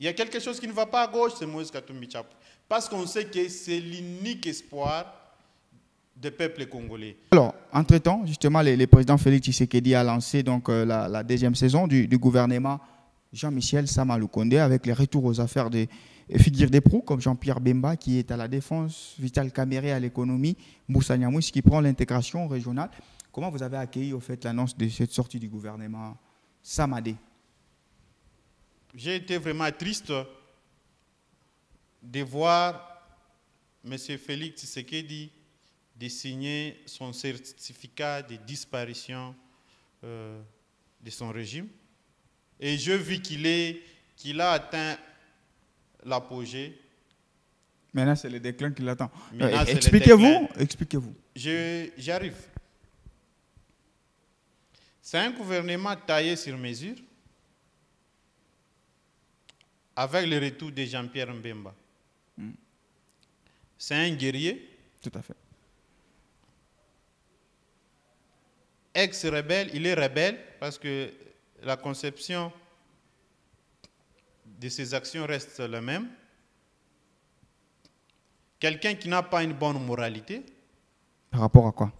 Il y a quelque chose qui ne va pas à gauche, c'est Moïse Katumbi Chapwe. Parce qu'on sait que c'est l'unique espoir des peuples congolais. Alors, entre-temps, justement, le président Félix Tshisekedi a lancé donc, la deuxième saison du gouvernement Jean-Michel Sama Lukonde avec les retours aux affaires des figures d'éproux comme Jean-Pierre Bemba qui est à la défense, Vital Kamerhe à l'économie, Moussa Niamouche qui prend l'intégration régionale. Comment vous avez accueilli au fait l'annonce de cette sortie du gouvernement Samadé? J'ai été vraiment triste de voir M. Félix Tshisekedi de signer son certificat de disparition de son régime. Et je vis qu'il a atteint l'apogée. Maintenant, c'est le déclin qui l'attend. Expliquez-vous. Expliquez-vous. J'arrive. C'est un gouvernement taillé sur mesure avec le retour de Jean-Pierre Mbemba. C'est un guerrier. Tout à fait. Ex-rebelle, il est rebelle parce que la conception de ses actions reste la même. Quelqu'un qui n'a pas une bonne moralité. Par rapport à quoi?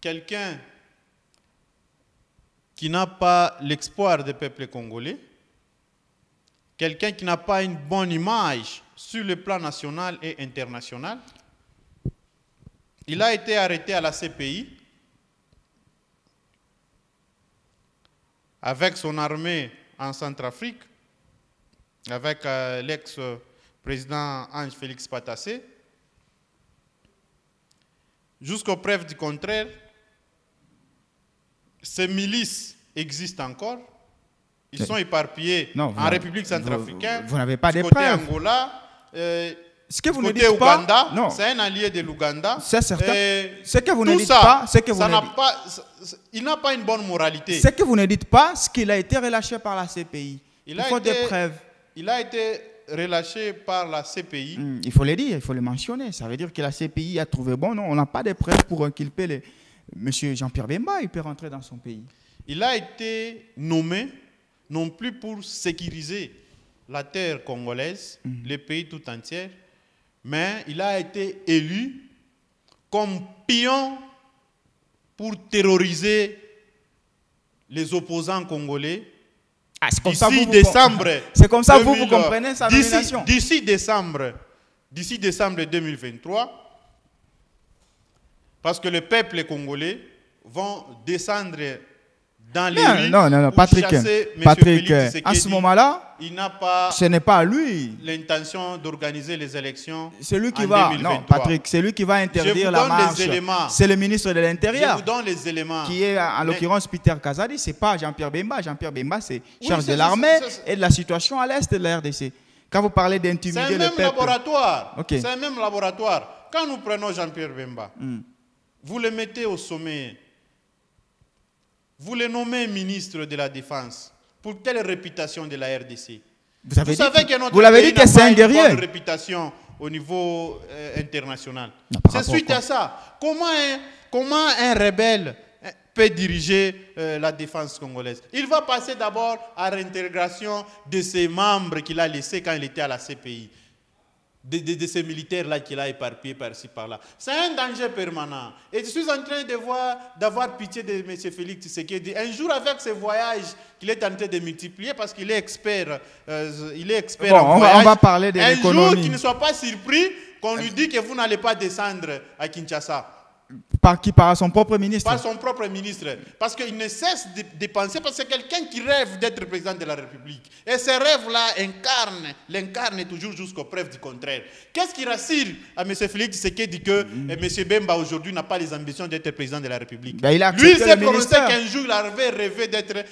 Quelqu'un qui n'a pas l'espoir des peuples congolais. Quelqu'un qui n'a pas une bonne image sur le plan national et international. Il a été arrêté à la CPI avec son armée en Centrafrique, avec l'ex-président Ange Félix Patassé. Jusqu'aux preuves du contraire, ces milices existent encore. Ils sont éparpillés en République centrafricaine. Vous n'avez pas de côté preuves. Angola, ce que vous ne côté dites Ouganda, pas, c'est un allié de l'Ouganda. C'est certain. Ce que vous tout ne dites ça, pas, ce que vous ça ne n'a dites- pas, il n'a pas une bonne moralité. ce que vous ne dites pas, ce qu'il a été relâché par la CPI. Il faut des preuves. Il a été relâché par la CPI. Il faut le dire, il faut le mentionner. Ça veut dire que la CPI a trouvé bon. Non, on n'a pas de preuves pour inculper M. Jean-Pierre Bemba. Il peut rentrer dans son pays. Il a été nommé non plus pour sécuriser la terre congolaise, le pays tout entier, mais il a été élu comme pion pour terroriser les opposants congolais. D'ici décembre, c'est comme ça que vous comprenez sa nomination. D'ici décembre 2023, parce que le peuple congolais vont descendre dans les rues non, Patrick, à ce moment-là, ce n'est pas lui. L'intention d'organiser les élections. C'est lui qui en va, 2023. non, Patrick, c'est lui qui va interdire la marche. C'est le ministre de l'Intérieur. Je vous donne les éléments. Qui est en l'occurrence Peter Kazadi, c'est pas Jean-Pierre Bemba. Jean-Pierre Bemba, c'est charge de l'armée et de la situation à l'est de la RDC. Quand vous parlez d'intimider le peuple. C'est un même laboratoire. Okay. C'est un même laboratoire. Quand nous prenons Jean-Pierre Bemba, vous le mettez au sommet. Vous le nommez ministre de la Défense. Pour quelle réputation de la RDC? Vous l'avez dit que c'est un guerrier. Bonne réputation au niveau international. C'est suite à ça. Comment un rebelle peut diriger la défense congolaise? Il va passer d'abord à réintégration de ses membres qu'il a laissés quand il était à la CPI. De ces militaires-là qu'il a éparpillés par-ci, par-là. C'est un danger permanent. Et je suis en train d'avoir pitié de M. Félix Tshisekedi. Un jour, avec ses voyages qu'il est en train de multiplier, parce qu'il est expert, en voyage. On va parler de l'économie. Un jour, qu'il ne soit pas surpris qu'on lui dit que vous n'allez pas descendre à Kinshasa. Par qui? Par son propre ministre? Par son propre ministre. Parce qu'il ne cesse de penser, parce que c'est quelqu'un qui rêve d'être président de la République. Et ce rêve-là l'incarne toujours jusqu'aux preuves du contraire. Qu'est-ce qui rassure à M. Félix Tshisekedi que M. Bemba aujourd'hui n'a pas les ambitions d'être président de la République? Ben, lui, il s'est prononcé qu'un jour il avait rêvé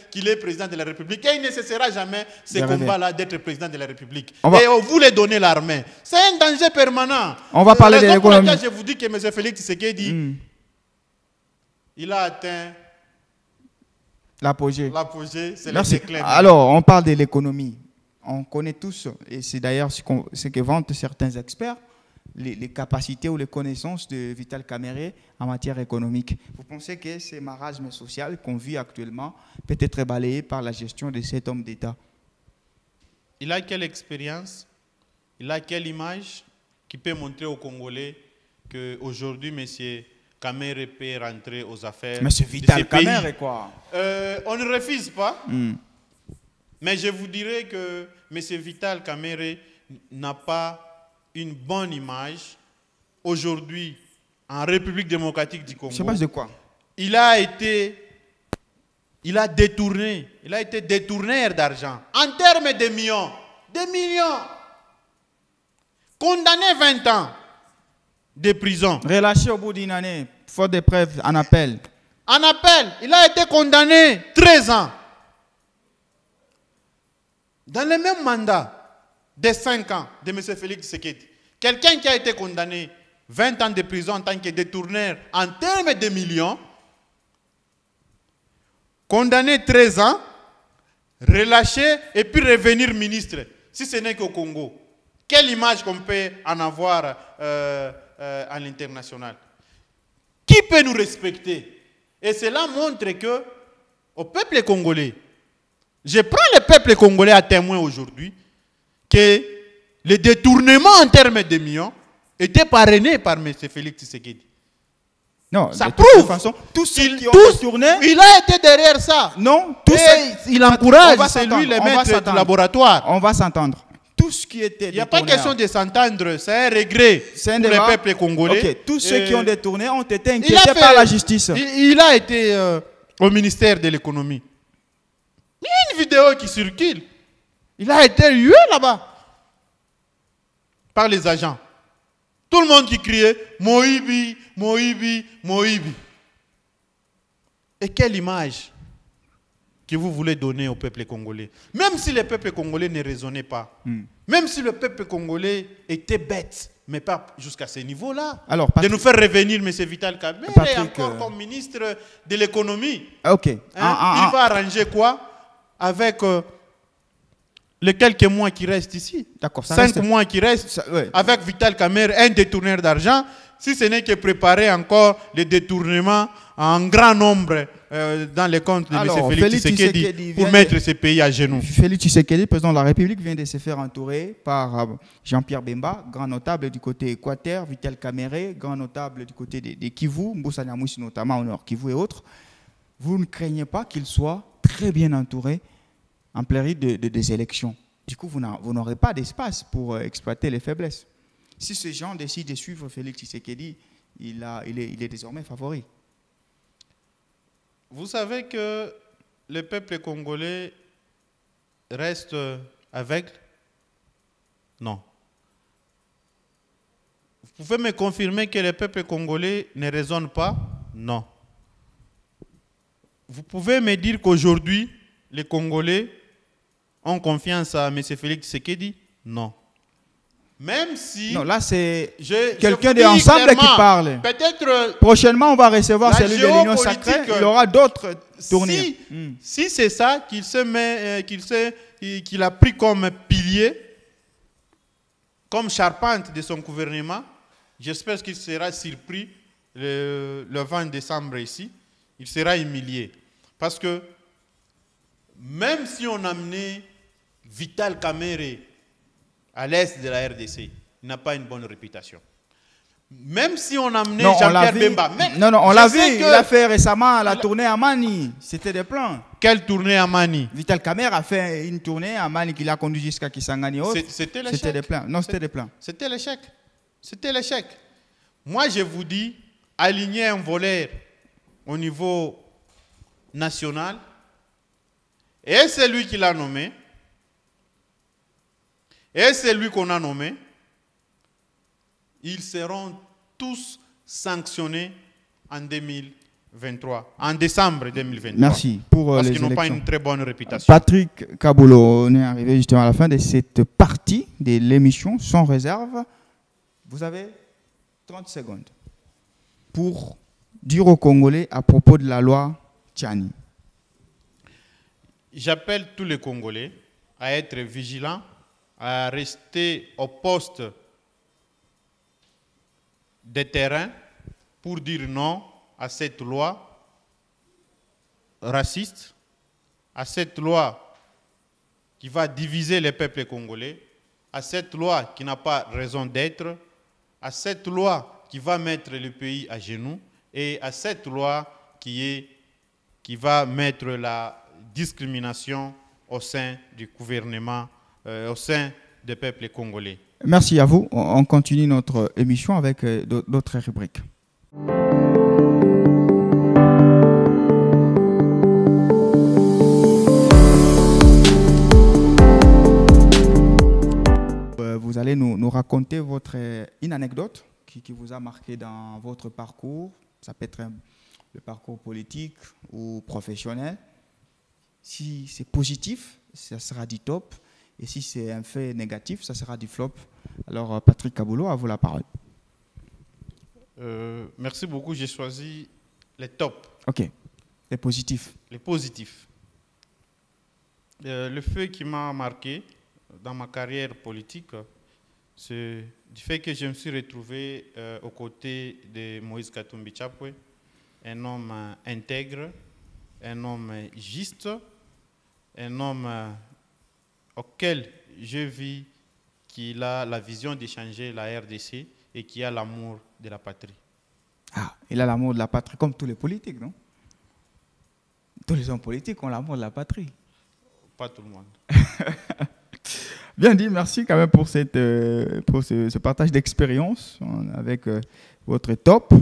qu'il est président de la République. Et il ne cessera jamais ces combats-là d'être président de la République. Et on voulait donner l'armée. C'est un danger permanent. On va parler de l'économie. Je vous dis que M. Félix Tshisekedi, il a atteint l'apogée. L'apogée, c'est le déclin. Alors, on parle de l'économie. On connaît tous, et c'est d'ailleurs ce que vantent certains experts, les capacités ou les connaissances de Vital Kamerhe en matière économique. Vous pensez que ce marasme social qu'on vit actuellement peut être balayé par la gestion de cet homme d'État? Il a quelle expérience? Il a quelle image qui peut montrer aux Congolais qu'aujourd'hui, M. Kamerhe peut rentrer aux affaires de ces pays? Quoi. On ne refuse pas. Mais je vous dirais que M. Vital Kamerhe n'a pas une bonne image aujourd'hui en République démocratique du Congo. C'est base de quoi? Il a été détourneur d'argent en termes de millions. Des millions. Condamné 20 ans de prison. Relâché au bout d'une année, faute de preuves, en appel. En appel, il a été condamné 13 ans. Dans le même mandat de 5 ans de M. Félix Tshisekedi, quelqu'un qui a été condamné 20 ans de prison en tant que détourneur en termes de millions, condamné 13 ans, relâché et puis revenir ministre, si ce n'est qu'au Congo. Quelle image qu'on peut en avoir à l'international? Qui peut nous respecter? Et cela montre que au peuple congolais, je prends le peuple congolais à témoin aujourd'hui, que le détournement en termes de millions était parrainé par M. Félix Tshisekedi. Non, ça prouve. Façon, tous ceux qui ont détourné, il a été derrière ça. Non, il encourage, c'est lui le maître du laboratoire. On va s'entendre. Tout ce qui était il n'y a pas question de s'entendre, c'est un regret pour le peuple congolais. Okay. Tous ceux qui ont détourné ont été inquiétés par la justice. Il a été au ministère de l'économie. Il y a une vidéo qui circule. Il a été hué là-bas par les agents. Tout le monde qui criait Moïbi, Moïbi, Moïbi. Et quelle image que vous voulez donner au peuple congolais? Même si le peuple congolais ne raisonnait pas, même si le peuple congolais était bête, mais pas jusqu'à ce niveau-là, de nous faire revenir M. Vital Kamerhe encore comme ministre de l'économie. Okay. Il va arranger quoi avec les quelques mois qui restent ici? 5 mois qui restent avec Vital Kamerhe, un détourneur d'argent, si ce n'est que préparer encore les détournements en grand nombre dans les comptes de M. Félix Tshisekedi pour mettre ce pays à genoux. Félix Tshisekedi, président de la République, vient de se faire entourer par Jean-Pierre Bemba, grand notable du côté Équateur, Vital Kamerhe, grand notable du côté de Kivu, Mbusa Nyamwisi notamment au nord Kivu et autres. Vous ne craignez pas qu'il soit très bien entouré en plénitude des élections? Du coup, vous n'aurez pas d'espace pour exploiter les faiblesses. Si ces gens décident de suivre Félix Tshisekedi, il est désormais favori. Vous savez que le peuple congolais reste aveugle? Non. Vous pouvez me confirmer que le peuple congolais ne raisonne pas? Non. Vous pouvez me dire qu'aujourd'hui, les Congolais ont confiance à M. Félix Tshisekedi? Non. Même si... Non, là, c'est quelqu'un d'ensemble qui parle. Peut-être... Prochainement, on va recevoir celui de l'Union sacrée. Il y aura d'autres tournées. Si c'est ça qu'il a pris comme pilier, comme charpente de son gouvernement, j'espère qu'il sera surpris le 20 décembre ici. Il sera humilié. Parce que même si on amenait Vital Kamerhe à l'est de la RDC, il n'a pas une bonne réputation. Même si on amenait Jean-Pierre Bemba. On l'a vu, il a fait récemment la tournée à Mani. C'était des plans. Quelle tournée à Mani? Vital Kamerhe a fait une tournée à Mani qui l'a conduit jusqu'à Kisangani. C'était l'échec. C'était des plans. Non, c'était des plans. C'était l'échec. C'était l'échec. Moi, je vous dis, aligner un voleur au niveau national, et c'est lui qui l'a nommé, et c'est lui qu'on a nommé, ils seront tous sanctionnés en 2023, en décembre 2023. Merci pour parce les qu'ils n'ont pas élections. une très bonne réputation. Patrick Kaboulo, on est arrivé justement à la fin de cette partie de l'émission sans réserve. Vous avez 30 secondes pour dire aux Congolais à propos de la loi Tchani. J'appelle tous les Congolais à être vigilants, à rester au poste des terrains pour dire non à cette loi raciste, à cette loi qui va diviser les peuples congolais, à cette loi qui n'a pas raison d'être, à cette loi qui va mettre le pays à genoux et à cette loi qui va mettre la discrimination au sein du gouvernement, au sein des peuples congolais. Merci à vous. On continue notre émission avec d'autres rubriques. Vous allez nous raconter une anecdote qui vous a marqué dans votre parcours. Ça peut être le parcours politique ou professionnel. Si c'est positif, ça sera du top. Et si c'est un fait négatif, ça sera du flop. Alors, Patrick Kaboulou, à vous la parole. Merci beaucoup. J'ai choisi les tops. OK. Les positifs. Les positifs. Le fait qui m'a marqué dans ma carrière politique, c'est du fait que je me suis retrouvé aux côtés de Moïse Katumbi Chapwe, un homme intègre, un homme juste, un homme auquel je vis qu'il a la vision de changer la RDC et qui a l'amour de la patrie. Ah, il a l'amour de la patrie, comme tous les politiques, non? Tous les hommes politiques ont l'amour de la patrie. Pas tout le monde. Bien dit, merci quand même pour ce partage d'expérience avec votre top.